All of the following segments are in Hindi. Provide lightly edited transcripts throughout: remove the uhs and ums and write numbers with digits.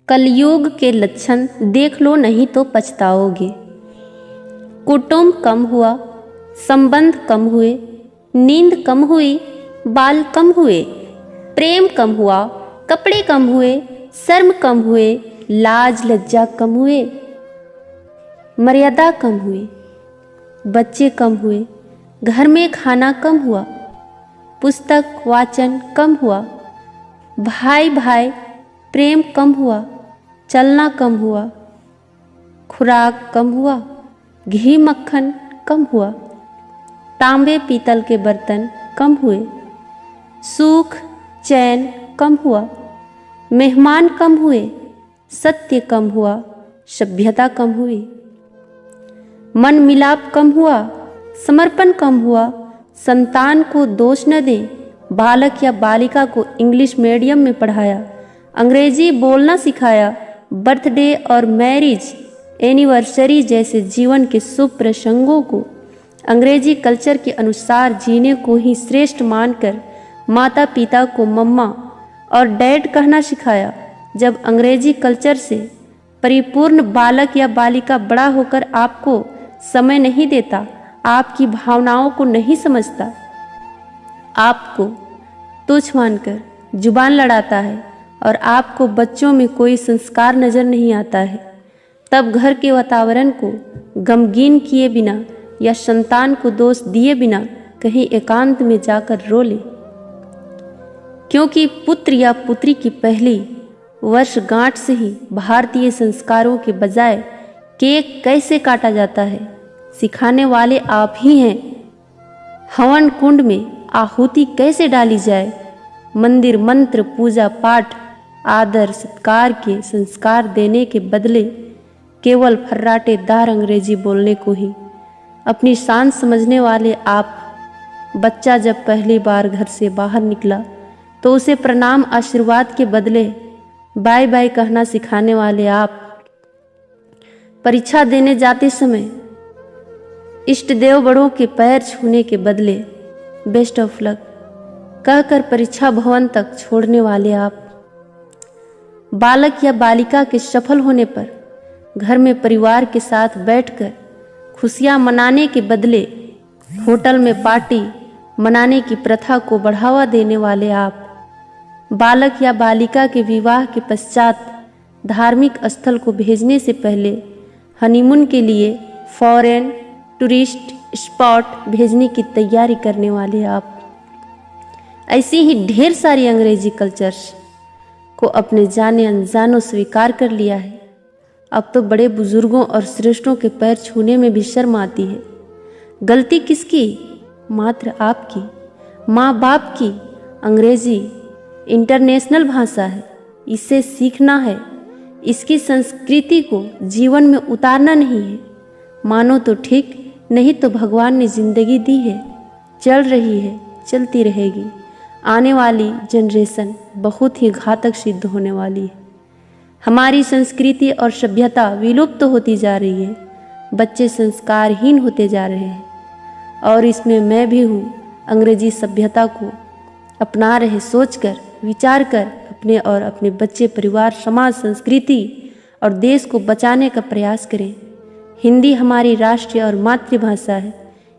कलयुग के लक्षण देख लो नहीं तो पछताओगे। कुटुंब कम हुआ, संबंध कम हुए, नींद कम हुई, बाल कम हुए, प्रेम कम हुआ, कपड़े कम हुए, शर्म कम हुए, लाज लज्जा कम हुए, मर्यादा कम हुई, बच्चे कम हुए, घर में खाना कम हुआ, पुस्तक वाचन कम हुआ, भाई भाई प्रेम कम हुआ, चलना कम हुआ, खुराक कम हुआ, घी मक्खन कम हुआ, तांबे पीतल के बर्तन कम हुए, सुख चैन कम हुआ, मेहमान कम हुए, सत्य कम हुआ, सभ्यता कम हुई, मन मिलाप कम हुआ, समर्पण कम हुआ, संतान को दोष न दें। बालक या बालिका को इंग्लिश मीडियम में पढ़ाया, अंग्रेजी बोलना सिखाया, बर्थडे और मैरिज एनिवर्सरी जैसे जीवन के शुभ प्रसंगों को अंग्रेजी कल्चर के अनुसार जीने को ही श्रेष्ठ मानकर माता पिता को मम्मा और डैड कहना सिखाया। जब अंग्रेजी कल्चर से परिपूर्ण बालक या बालिका बड़ा होकर आपको समय नहीं देता, आपकी भावनाओं को नहीं समझता, आपको तुच्छ मानकर जुबान लड़ाता है और आपको बच्चों में कोई संस्कार नजर नहीं आता है, तब घर के वातावरण को गमगीन किए बिना या संतान को दोष दिए बिना कहीं एकांत में जाकर रो ले। क्योंकि पुत्र या पुत्री की पहली वर्षगांठ से ही भारतीय संस्कारों के बजाय केक कैसे काटा जाता है सिखाने वाले आप ही हैं। हवन कुंड में आहुति कैसे डाली जाए, मंदिर मंत्र पूजा पाठ आदर सत्कार के संस्कार देने के बदले केवल फर्राटेदार अंग्रेजी बोलने को ही अपनी शान समझने वाले आप। बच्चा जब पहली बार घर से बाहर निकला तो उसे प्रणाम आशीर्वाद के बदले बाय बाय कहना सिखाने वाले आप। परीक्षा देने जाते समय इष्ट देव बड़ों के पैर छूने के बदले बेस्ट ऑफ लक कहकर परीक्षा भवन तक छोड़ने वाले आप। बालक या बालिका के सफल होने पर घर में परिवार के साथ बैठकर खुशियां मनाने के बदले होटल में पार्टी मनाने की प्रथा को बढ़ावा देने वाले आप। बालक या बालिका के विवाह के पश्चात धार्मिक स्थल को भेजने से पहले हनीमून के लिए फॉरेन टूरिस्ट स्पॉट भेजने की तैयारी करने वाले आप। ऐसी ही ढेर सारी अंग्रेजी कल्चर्स को अपने जाने अनजानों स्वीकार कर लिया है। अब तो बड़े बुजुर्गों और श्रेष्ठों के पैर छूने में भी शर्म आती है। गलती किसकी? मात्र आपकी, माँ बाप की। अंग्रेजी इंटरनेशनल भाषा है, इसे सीखना है, इसकी संस्कृति को जीवन में उतारना नहीं है। मानो तो ठीक, नहीं तो भगवान ने जिंदगी दी है, चल रही है, चलती रहेगी। आने वाली जनरेशन बहुत ही घातक सिद्ध होने वाली है। हमारी संस्कृति और सभ्यता विलुप्त होती जा रही है, बच्चे संस्कारहीन होते जा रहे हैं और इसमें मैं भी हूँ। अंग्रेजी सभ्यता को अपना रहे सोचकर विचार कर अपने और अपने बच्चे परिवार समाज संस्कृति और देश को बचाने का प्रयास करें। हिंदी हमारी राष्ट्रीय और मातृभाषा है,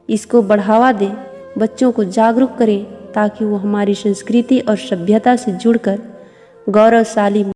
इसको बढ़ावा दें, बच्चों को जागरूक करें ताकि वो हमारी संस्कृति और सभ्यता से जुड़कर गौरवशाली